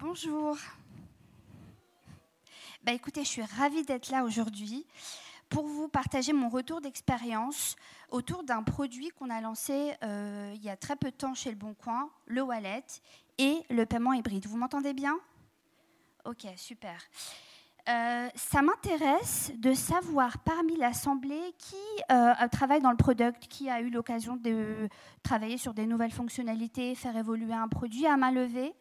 Bonjour. Écoutez, je suis ravie d'être là aujourd'hui pour vous partager mon retour d'expérience autour d'un produit qu'on a lancé il y a très peu de temps chez Le Bon Coin, le wallet et le paiement hybride. Vous m'entendez bien? Ok, super. Ça m'intéresse de savoir parmi l'assemblée qui travaille dans le product, qui a eu l'occasion de travailler sur des nouvelles fonctionnalités, faire évoluer un produit à main levée.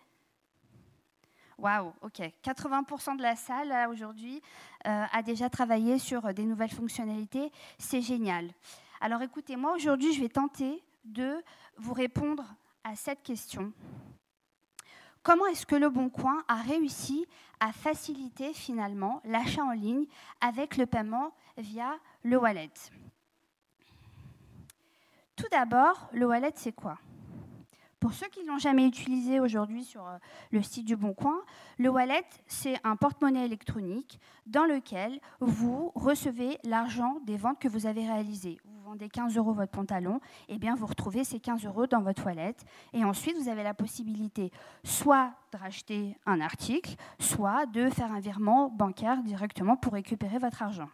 Waouh, ok. 80% de la salle, là, aujourd'hui, a déjà travaillé sur des nouvelles fonctionnalités. C'est génial. Alors, écoutez, moi, aujourd'hui, je vais tenter de vous répondre à cette question. Comment est-ce que Le Bon Coin a réussi à faciliter, finalement, l'achat en ligne avec le paiement via le wallet? Tout d'abord, le wallet, c'est quoi ? Pour ceux qui ne l'ont jamais utilisé aujourd'hui sur le site du Bon Coin, le wallet, c'est un porte-monnaie électronique dans lequel vous recevez l'argent des ventes que vous avez réalisées. Vous vendez 15 € votre pantalon, et bien vous retrouvez ces 15 € dans votre wallet. Et ensuite, vous avez la possibilité soit de racheter un article, soit de faire un virement bancaire directement pour récupérer votre argent.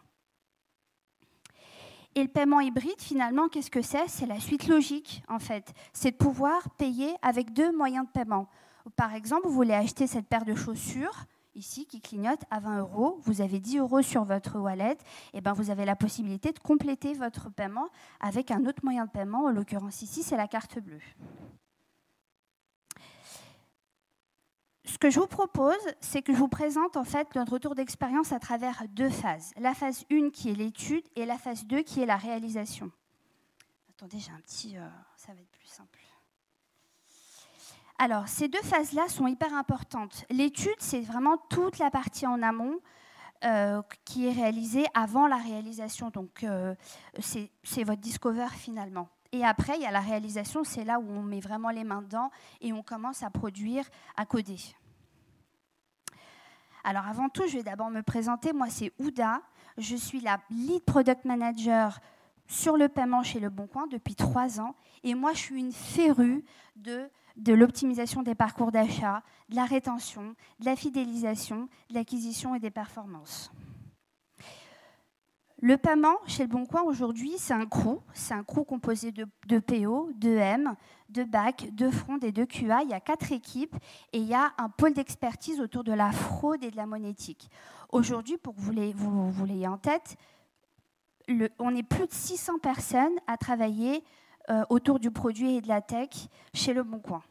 Et le paiement hybride, finalement, qu'est-ce que c'est? C'est la suite logique, en fait. C'est de pouvoir payer avec deux moyens de paiement. Par exemple, vous voulez acheter cette paire de chaussures, ici, qui clignote à 20 €. Vous avez 10 € sur votre wallet. Et ben, vous avez la possibilité de compléter votre paiement avec un autre moyen de paiement. En l'occurrence, ici, c'est la carte bleue. Ce que je vous propose, c'est que je vous présente en fait notre retour d'expérience à travers deux phases. La phase 1 qui est l'étude et la phase 2 qui est la réalisation. Attendez, j'ai un petit... ça va être plus simple. Alors, ces deux phases-là sont hyper importantes. L'étude, c'est vraiment toute la partie en amont qui est réalisée avant la réalisation. Donc, c'est votre discover finalement. Et après, il y a la réalisation, c'est là où on met vraiment les mains dedans et on commence à produire, à coder. Alors avant tout, je vais d'abord me présenter. Moi, c'est Ouda. Je suis la Lead Product Manager sur le paiement chez Le Bon Coin depuis 3 ans. Et moi, je suis une férue de l'optimisation des parcours d'achat, de la rétention, de la fidélisation, de l'acquisition et des performances. Le paiement chez Le Bon Coin aujourd'hui, c'est un crew. C'est un crew composé de PO, de M, de back, de front et de QA. Il y a 4 équipes et il y a un pôle d'expertise autour de la fraude et de la monétique. Aujourd'hui, pour que vous l'ayez en tête, on est plus de 600 personnes à travailler autour du produit et de la tech chez Le Bon Coin.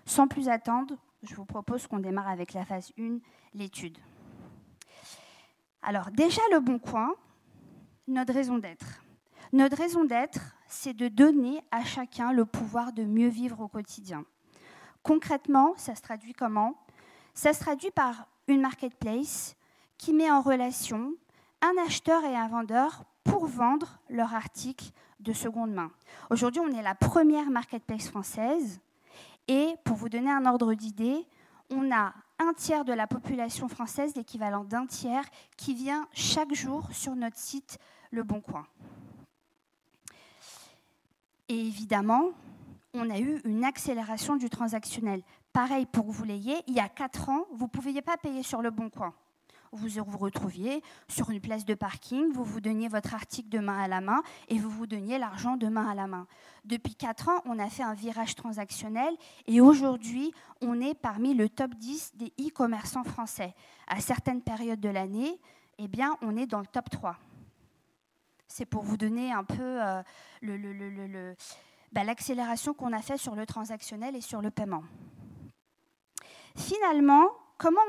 Sans plus attendre, je vous propose qu'on démarre avec la phase 1, l'étude. Alors déjà, Le Bon Coin, notre raison d'être. Notre raison d'être, c'est de donner à chacun le pouvoir de mieux vivre au quotidien. Concrètement, ça se traduit comment? Ça se traduit par une marketplace qui met en relation un acheteur et un vendeur pour vendre leur article de seconde main. Aujourd'hui, on est la première marketplace française et pour vous donner un ordre d'idée, on a un tiers de la population française, l'équivalent d'un tiers, qui vient chaque jour sur notre site Le Bon Coin. Et évidemment, on a eu une accélération du transactionnel. Pareil pour que vous l'ayez, il y a 4 ans, vous ne pouviez pas payer sur Le Bon Coin. Vous vous retrouviez sur une place de parking, vous vous donniez votre article de main à la main et vous vous donniez l'argent de main à la main. Depuis 4 ans, on a fait un virage transactionnel et aujourd'hui, on est parmi le top 10 des e-commerçants français. À certaines périodes de l'année, eh bien, on est dans le top 3. C'est pour vous donner un peu l'accélération qu'on a fait sur le transactionnel et sur le paiement. Finalement, comment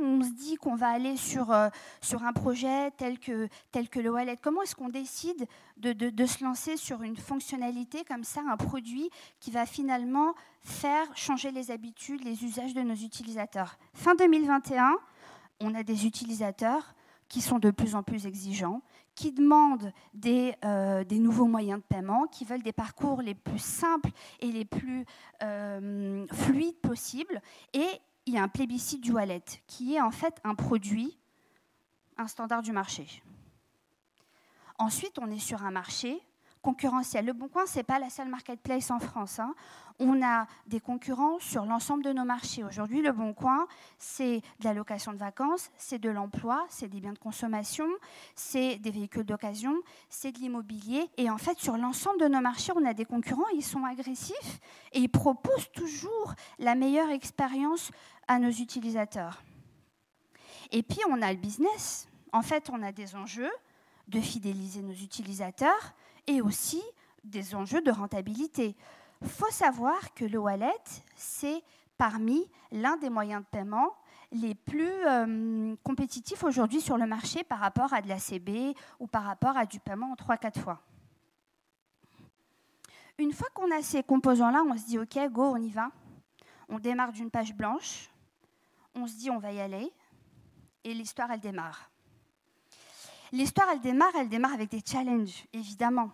on se dit qu'on va aller sur un projet tel que le wallet? Comment est-ce qu'on décide de se lancer sur une fonctionnalité comme ça, un produit qui va finalement faire changer les habitudes, les usages de nos utilisateurs? Fin 2021, on a des utilisateurs qui sont de plus en plus exigeants, qui demandent des nouveaux moyens de paiement, qui veulent des parcours les plus simples et les plus fluides possibles. Et il y a un plébiscite du wallet, qui est en fait un produit, un standard du marché. Ensuite, on est sur un marché concurrentiel. Le Bon Coin, ce n'est pas la seule marketplace en France, hein. On a des concurrents sur l'ensemble de nos marchés. Aujourd'hui, Le Bon Coin, c'est de la location de vacances, c'est de l'emploi, c'est des biens de consommation, c'est des véhicules d'occasion, c'est de l'immobilier. Et en fait, sur l'ensemble de nos marchés, on a des concurrents, ils sont agressifs et ils proposent toujours la meilleure expérience à nos utilisateurs. Et puis, on a le business. En fait, on a des enjeux de fidéliser nos utilisateurs et aussi des enjeux de rentabilité. Il faut savoir que le wallet, c'est parmi l'un des moyens de paiement les plus compétitifs aujourd'hui sur le marché par rapport à de l'ACB ou par rapport à du paiement en 3-4 fois. Une fois qu'on a ces composants-là, on se dit « Ok, go, on y va ». On démarre d'une page blanche, on se dit « On va y aller » et l'histoire, elle démarre. L'histoire, elle démarre avec des challenges, évidemment.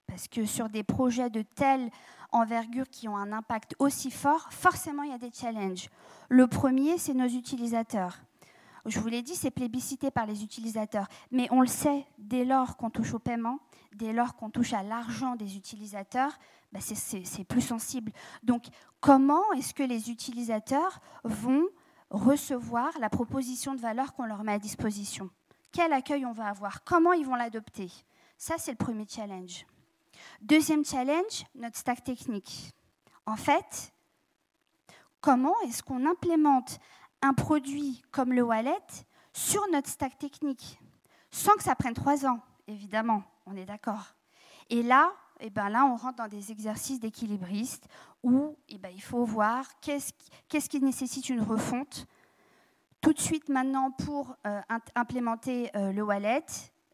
Parce que sur des projets de telle envergure qui ont un impact aussi fort, forcément, il y a des challenges. Le premier, c'est nos utilisateurs. Je vous l'ai dit, c'est plébiscité par les utilisateurs. Mais on le sait, dès lors qu'on touche au paiement, dès lors qu'on touche à l'argent des utilisateurs, bah c'est plus sensible. Donc, comment est-ce que les utilisateurs vont recevoir la proposition de valeur qu'on leur met à disposition? Quel accueil on va avoir? Comment ils vont l'adopter? Ça, c'est le premier challenge. Deuxième challenge, notre stack technique. En fait, comment est-ce qu'on implémente un produit comme le wallet sur notre stack technique sans que ça prenne 3 ans, évidemment, on est d'accord. Et là, là, on rentre dans des exercices d'équilibriste où il faut voir qu'est-ce qui nécessite une refonte tout de suite maintenant pour implémenter le wallet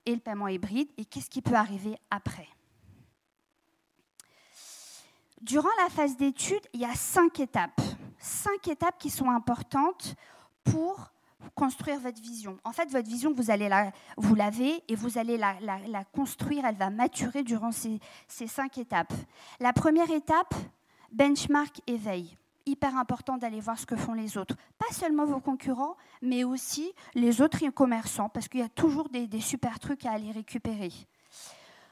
et le paiement hybride et qu'est-ce qui peut arriver après. Durant la phase d'étude, il y a 5 étapes. 5 étapes qui sont importantes pour construire votre vision. En fait, votre vision, vous l'avez et vous allez la construire, elle va maturer durant ces 5 étapes. La première étape, benchmark et veille. Hyper important d'aller voir ce que font les autres. Pas seulement vos concurrents, mais aussi les autres e-commerçants, parce qu'il y a toujours des super trucs à aller récupérer.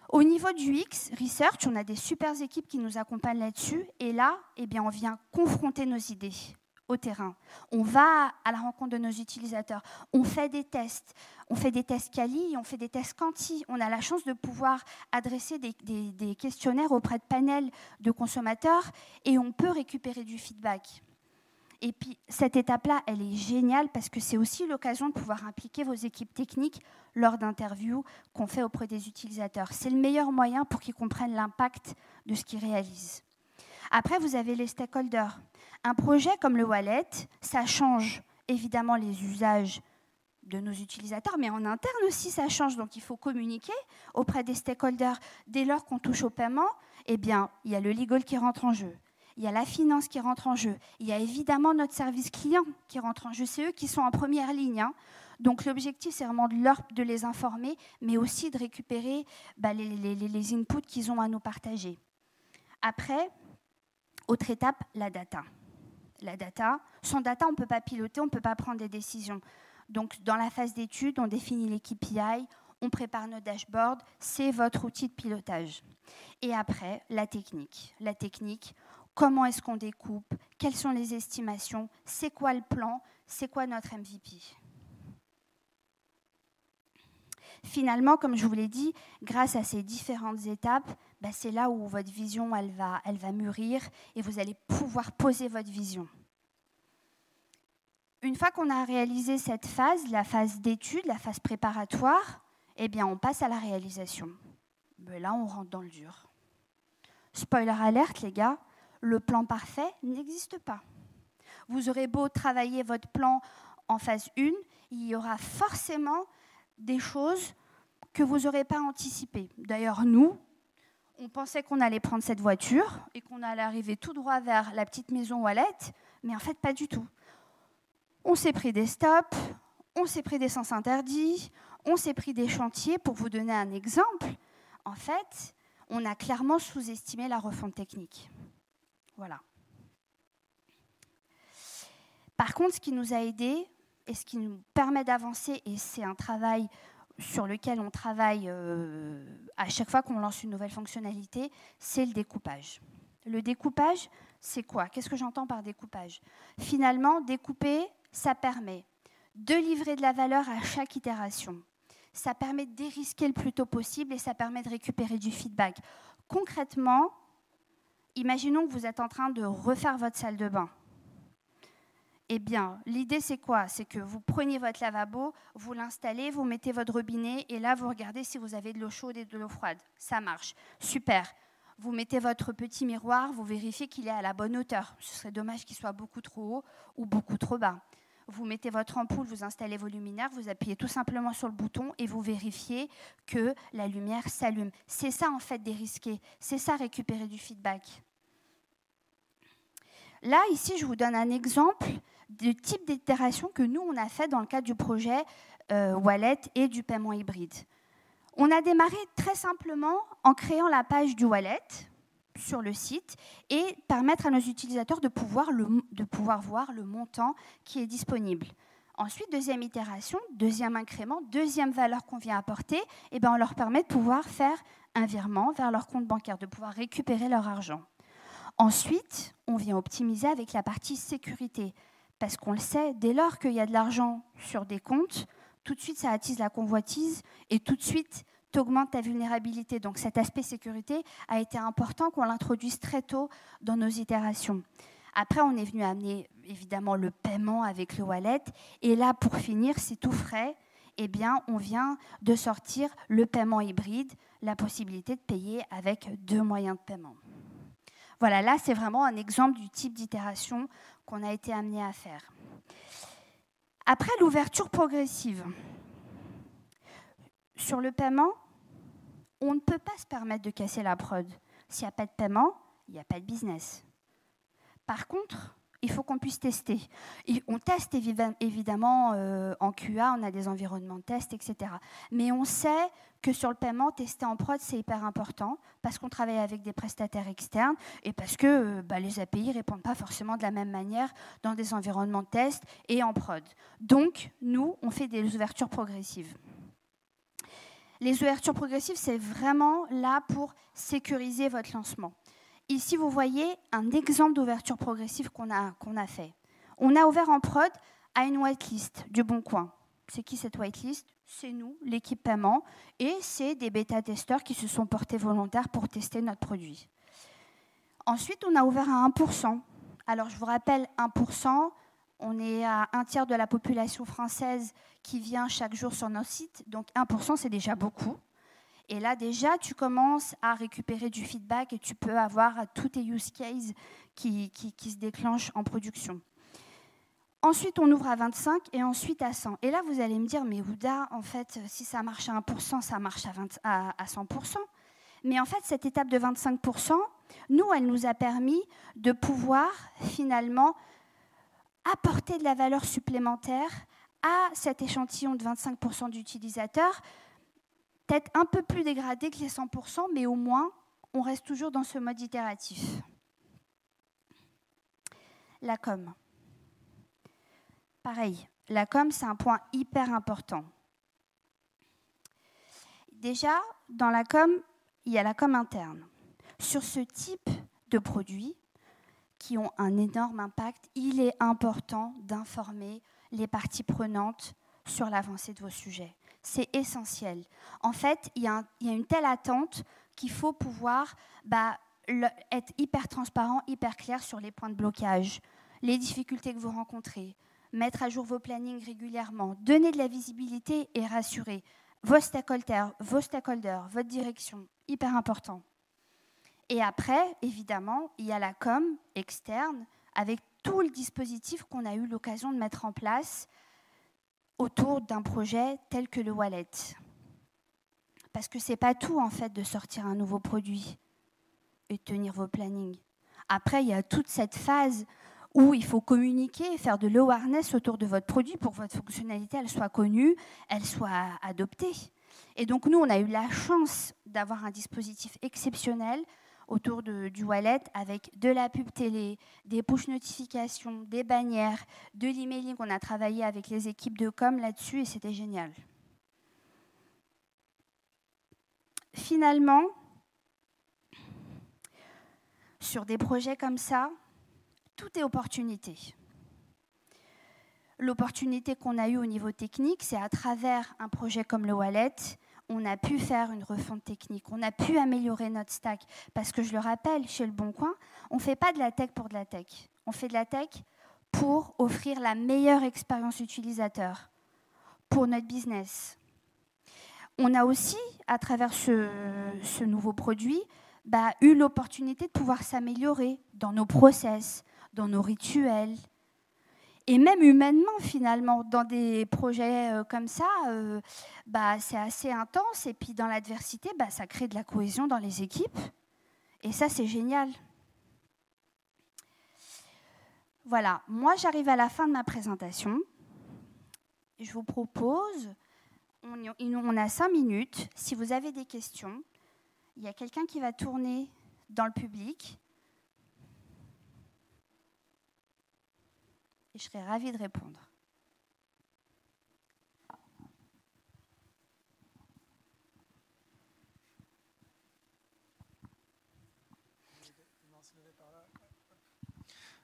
Au niveau du UX Research, on a des super équipes qui nous accompagnent là-dessus. Et là, on vient confronter nos idées au terrain. On va à la rencontre de nos utilisateurs. On fait des tests. On fait des tests quali, on fait des tests quanti. On a la chance de pouvoir adresser des questionnaires auprès de panels de consommateurs et on peut récupérer du feedback. Et puis, cette étape-là, elle est géniale parce que c'est aussi l'occasion de pouvoir impliquer vos équipes techniques lors d'interviews qu'on fait auprès des utilisateurs. C'est le meilleur moyen pour qu'ils comprennent l'impact de ce qu'ils réalisent. Après, vous avez les stakeholders. Un projet comme le wallet, ça change évidemment les usages de nos utilisateurs, mais en interne aussi, ça change. Donc, il faut communiquer auprès des stakeholders. Dès lors qu'on touche au paiement, il y a le legal qui rentre en jeu. Il y a la finance qui rentre en jeu. Il y a évidemment notre service client qui rentre en jeu. C'est eux qui sont en première ligne, hein. Donc, l'objectif, c'est vraiment de les informer, mais aussi de récupérer les inputs qu'ils ont à nous partager. Après, autre étape, la data. La data, sans data, on ne peut pas piloter, on ne peut pas prendre des décisions. Donc, dans la phase d'étude, on définit les KPI, on prépare nos dashboards, c'est votre outil de pilotage. Et après, la technique. La technique, comment est-ce qu'on découpe? Quelles sont les estimations? C'est quoi le plan? C'est quoi notre MVP? Finalement, comme je vous l'ai dit, grâce à ces différentes étapes, c'est là où votre vision elle va mûrir et vous allez pouvoir poser votre vision. Une fois qu'on a réalisé cette phase, la phase d'étude, la phase préparatoire, on passe à la réalisation. Là, on rentre dans le dur. Spoiler alerte, les gars, le plan parfait n'existe pas. Vous aurez beau travailler votre plan en phase 1, il y aura forcément des choses que vous n'aurez pas anticipées. D'ailleurs, nous, on pensait qu'on allait prendre cette voiture et qu'on allait arriver tout droit vers la petite maison wallet, mais en fait, pas du tout. On s'est pris des stops, on s'est pris des sens interdits, on s'est pris des chantiers. Pour vous donner un exemple, en fait, on a clairement sous-estimé la refonte technique. Voilà. Par contre, ce qui nous a aidés et ce qui nous permet d'avancer, et c'est un travail sur lequel on travaille à chaque fois qu'on lance une nouvelle fonctionnalité, c'est le découpage. Le découpage, c'est quoi? Qu'est-ce que j'entends par découpage? Finalement, découper, ça permet de livrer de la valeur à chaque itération. Ça permet de dérisquer le plus tôt possible et ça permet de récupérer du feedback. Concrètement, imaginons que vous êtes en train de refaire votre salle de bain. Eh bien, l'idée, c'est quoi? C'est que vous preniez votre lavabo, vous l'installez, vous mettez votre robinet et là, vous regardez si vous avez de l'eau chaude et de l'eau froide. Ça marche. Super. Vous mettez votre petit miroir, vous vérifiez qu'il est à la bonne hauteur. Ce serait dommage qu'il soit beaucoup trop haut ou beaucoup trop bas. Vous mettez votre ampoule, vous installez vos luminaires, vous appuyez tout simplement sur le bouton et vous vérifiez que la lumière s'allume. C'est ça, en fait, dérisquer. C'est ça, récupérer du feedback. Là, ici, je vous donne un exemple du type d'itération que nous, on a fait dans le cadre du projet Wallet et du paiement hybride. On a démarré très simplement en créant la page du Wallet sur le site et permettre à nos utilisateurs de pouvoir voir le montant qui est disponible. Ensuite, deuxième itération, deuxième incrément, deuxième valeur qu'on vient apporter, et on leur permet de pouvoir faire un virement vers leur compte bancaire, de pouvoir récupérer leur argent. Ensuite, on vient optimiser avec la partie sécurité. Parce qu'on le sait, dès lors qu'il y a de l'argent sur des comptes, tout de suite, ça attise la convoitise et tout de suite, tu augmentes ta vulnérabilité. Donc cet aspect sécurité a été important qu'on l'introduise très tôt dans nos itérations. Après, on est venu amener évidemment le paiement avec le wallet. Et là, pour finir, c'est tout frais. Eh bien, on vient de sortir le paiement hybride, la possibilité de payer avec 2 moyens de paiement. Voilà, là, c'est vraiment un exemple du type d'itération qu'on a été amené à faire. Après l'ouverture progressive, sur le paiement, on ne peut pas se permettre de casser la prod. S'il n'y a pas de paiement, il n'y a pas de business. Par contre, il faut qu'on puisse tester. Et on teste évidemment en QA, on a des environnements de test, etc. Mais on sait que sur le paiement, tester en prod, c'est hyper important parce qu'on travaille avec des prestataires externes et parce que les API ne répondent pas forcément de la même manière dans des environnements de test et en prod. Donc, nous, on fait des ouvertures progressives. Les ouvertures progressives, c'est vraiment là pour sécuriser votre lancement. Ici, vous voyez un exemple d'ouverture progressive qu'on a fait. On a ouvert en prod à une whitelist du Bon Coin. C'est qui cette whitelist? C'est nous, l'équipe paiement, et c'est des bêta-testeurs qui se sont portés volontaires pour tester notre produit. Ensuite, on a ouvert à 1%. Alors, je vous rappelle, 1%, on est à un tiers de la population française qui vient chaque jour sur nos sites. Donc, 1%, c'est déjà beaucoup. Et là, déjà, tu commences à récupérer du feedback et tu peux avoir tous tes use cases qui se déclenchent en production. Ensuite, on ouvre à 25 et ensuite à 100. Et là, vous allez me dire, mais Ouda, en fait, si ça marche à 1%, ça marche à 100%. Mais en fait, cette étape de 25%, nous, elle nous a permis de pouvoir finalement apporter de la valeur supplémentaire à cet échantillon de 25% d'utilisateurs, peut-être un peu plus dégradé que les 100%, mais au moins, on reste toujours dans ce mode itératif. La com. Pareil, la com, c'est un point hyper important. Déjà, dans la com, il y a la com interne. Sur ce type de produits qui ont un énorme impact, il est important d'informer les parties prenantes sur l'avancée de vos sujets. C'est essentiel. En fait, il y a une telle attente qu'il faut pouvoir être hyper transparent, hyper clair sur les points de blocage, les difficultés que vous rencontrez, mettre à jour vos plannings régulièrement, donner de la visibilité et rassurer vos stakeholders, votre direction, hyper important. Et après, évidemment, il y a la com externe avec tout le dispositif qu'on a eu l'occasion de mettre en place autour d'un projet tel que le wallet. Parce que ce n'est pas tout, en fait, de sortir un nouveau produit et de tenir vos plannings. Après, il y a toute cette phase où il faut communiquer, faire de l'awareness autour de votre produit pour que votre fonctionnalité elle soit connue, elle soit adoptée. Et donc, nous, on a eu la chance d'avoir un dispositif exceptionnel autour du wallet avec de la pub télé, des push notifications, des bannières, de l'emailing. On a travaillé avec les équipes de com là-dessus et c'était génial. finalement, sur des projets comme ça, tout est opportunité. L'opportunité qu'on a eue au niveau technique, c'est à travers un projet comme le Wallet, on a pu faire une refonte technique, on a pu améliorer notre stack. Parce que je le rappelle, chez Le Bon Coin, on ne fait pas de la tech pour de la tech. On fait de la tech pour offrir la meilleure expérience utilisateur pour notre business. On a aussi, à travers ce nouveau produit, eu l'opportunité de pouvoir s'améliorer dans nos process, dans nos rituels, et même humainement, finalement, dans des projets comme ça, c'est assez intense. Et puis, dans l'adversité, ça crée de la cohésion dans les équipes. Et ça, c'est génial. Voilà, moi, j'arrive à la fin de ma présentation. Je vous propose, on a 5 minutes. Si vous avez des questions, il y a quelqu'un qui va tourner dans le public. Et je serais ravie de répondre.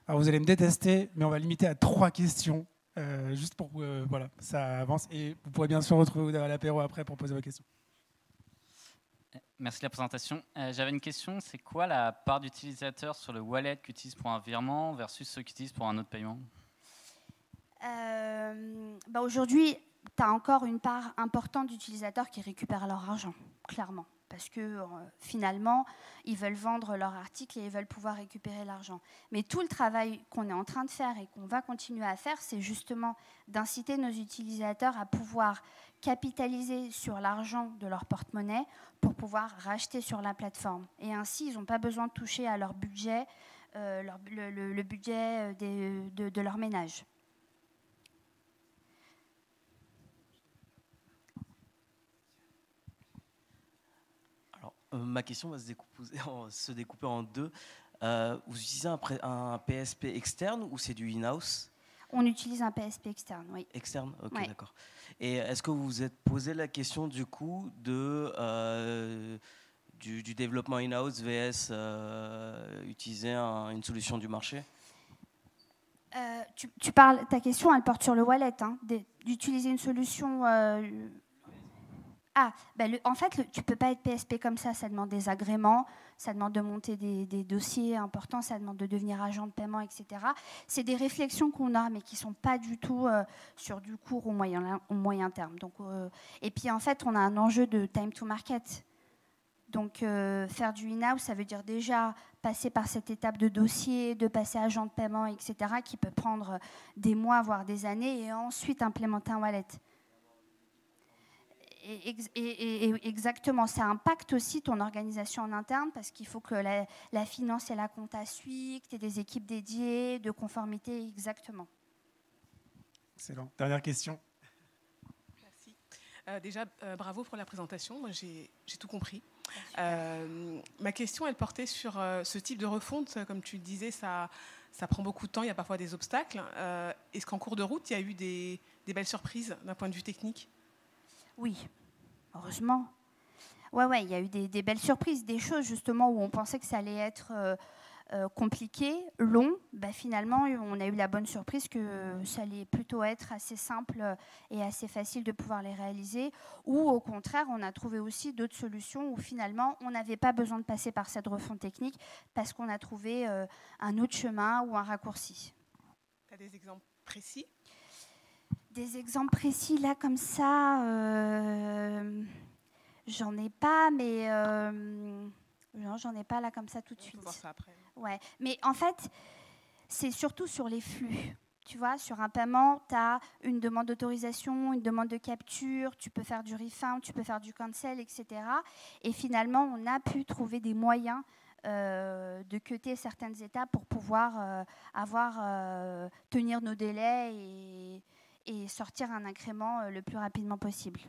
Alors vous allez me détester, mais on va limiter à 3 questions, juste pour que voilà, ça avance. Et vous pourrez bien sûr retrouver à l'apéro après pour poser vos questions. Merci de la présentation. J'avais une question, c'est quoi la part d'utilisateurs sur le wallet qu'ils utilisent pour un virement versus ceux qui utilisent pour un autre paiement ? Aujourd'hui, tu as encore une part importante d'utilisateurs qui récupèrent leur argent, clairement. Parce que finalement, ils veulent vendre leur article et ils veulent pouvoir récupérer l'argent. Mais tout le travail qu'on est en train de faire et qu'on va continuer à faire, c'est justement d'inciter nos utilisateurs à pouvoir capitaliser sur l'argent de leur porte-monnaie pour pouvoir racheter sur la plateforme. Et ainsi, ils n'ont pas besoin de toucher à leur budget, le budget de leur ménage. Ma question va se découper en deux. Vous utilisez un PSP externe ou c'est du in-house ? On utilise un PSP externe, oui. Externe ? Ok, ouais. D'accord. Et est-ce que vous vous êtes posé la question du coup du développement in-house vs utiliser une solution du marché ? Tu parles, ta question, elle porte sur le wallet, hein, d'utiliser une solution... en fait, tu ne peux pas être PSP comme ça demande des agréments, ça demande de monter des dossiers importants, ça demande de devenir agent de paiement, etc. C'est des réflexions qu'on a, mais qui ne sont pas du tout sur du court ou moyen terme. Donc, et puis, en fait, on a un enjeu de time to market. Donc, faire du in-house, ça veut dire déjà passer par cette étape de dossier, de passer agent de paiement, etc., qui peut prendre des mois, voire des années, et ensuite implémenter un wallet. Et exactement, ça impacte aussi ton organisation en interne parce qu'il faut que la finance et la compta suivent, que tu aies des équipes dédiées, de conformité, exactement. Excellent. Dernière question. Merci. Déjà, bravo pour la présentation. Moi, j'ai tout compris. Ma question, elle portait sur ce type de refonte. Comme tu le disais, ça prend beaucoup de temps, il y a parfois des obstacles. Est-ce qu'en cours de route, il y a eu des belles surprises d'un point de vue technique ? Oui, heureusement. Ouais, il y a eu des belles surprises, des choses justement où on pensait que ça allait être compliqué, long. Finalement, on a eu la bonne surprise que ça allait plutôt être assez simple et assez facile de pouvoir les réaliser. Ou au contraire, on a trouvé aussi d'autres solutions où finalement, on n'avait pas besoin de passer par cette refonte technique parce qu'on a trouvé un autre chemin ou un raccourci. Tu as des exemples précis ? Des exemples précis, là, comme ça, j'en ai pas, mais non, j'en ai pas là comme ça tout de suite. On peut voir ça après. Ouais, mais en fait, c'est surtout sur les flux. Tu vois, sur un paiement, tu as une demande d'autorisation, une demande de capture, tu peux faire du refund, tu peux faire du cancel, etc. Et finalement, on a pu trouver des moyens de cutter certaines étapes pour pouvoir tenir nos délais et sortir un incrément le plus rapidement possible.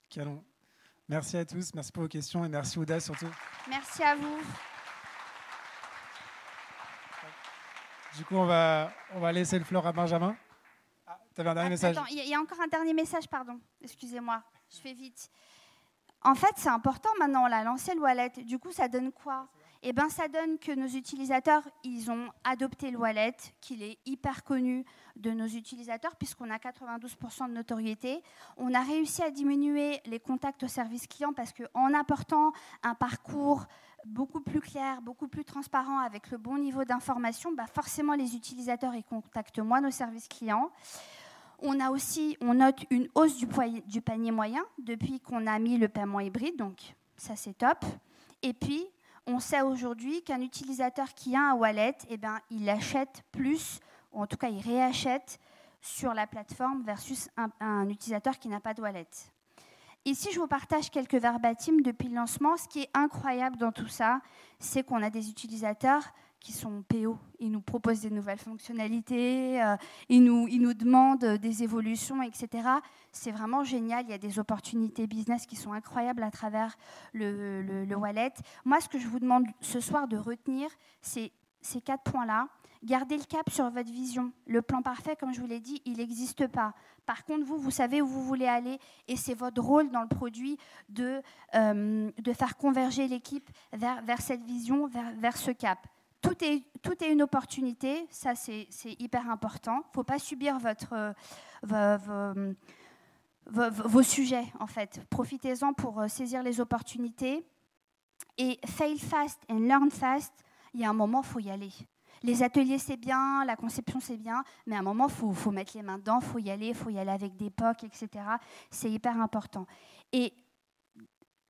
Canon. Merci à tous, merci pour vos questions et merci Ouda surtout. Merci à vous. Du coup, on va laisser le floor à Benjamin. Tu avais un dernier message ? Attends, il y a encore un dernier message, pardon. Excusez-moi, je fais vite. En fait, c'est important maintenant, on l'a lancé le wallet. Du coup, ça donne quoi ? Eh ben, ça donne que nos utilisateurs, ils ont adopté le wallet, qu'il est hyper connu de nos utilisateurs, puisqu'on a 92% de notoriété. On a réussi à diminuer les contacts au service client, parce qu'en apportant un parcours beaucoup plus clair, beaucoup plus transparent, avec le bon niveau d'information, bah forcément, les utilisateurs, ils contactent moins nos services clients. On note une hausse du panier moyen depuis qu'on a mis le paiement hybride, donc ça, c'est top. Et puis, on sait aujourd'hui qu'un utilisateur qui a un wallet, eh ben, il achète plus, ou en tout cas, il réachète sur la plateforme versus un utilisateur qui n'a pas de wallet. Ici, je vous partage quelques verbatims depuis le lancement. Ce qui est incroyable dans tout ça, c'est qu'on a des utilisateurs qui sont PO. Ils nous proposent des nouvelles fonctionnalités, ils nous demandent des évolutions, etc. C'est vraiment génial. Il y a des opportunités business qui sont incroyables à travers le wallet. Moi, ce que je vous demande ce soir de retenir, c'est ces 4 points-là. Gardez le cap sur votre vision. Le plan parfait, comme je vous l'ai dit, il n'existe pas. Par contre, vous savez où vous voulez aller et c'est votre rôle dans le produit de faire converger l'équipe vers cette vision, vers ce cap. Tout est une opportunité, ça c'est hyper important. Il ne faut pas subir vos sujets, en fait. Profitez-en pour saisir les opportunités. Et fail fast and learn fast, il y a un moment, il faut y aller. Les ateliers, c'est bien, la conception, c'est bien, mais à un moment, il faut mettre les mains dedans, il faut y aller avec des POC, etc. C'est hyper important. Et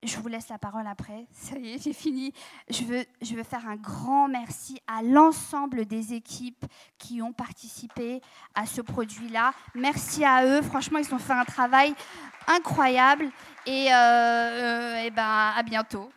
je vous laisse la parole après. Ça y est, j'ai fini. Je veux faire un grand merci à l'ensemble des équipes qui ont participé à ce produit-là. Merci à eux. Franchement, ils ont fait un travail incroyable. Et à bientôt.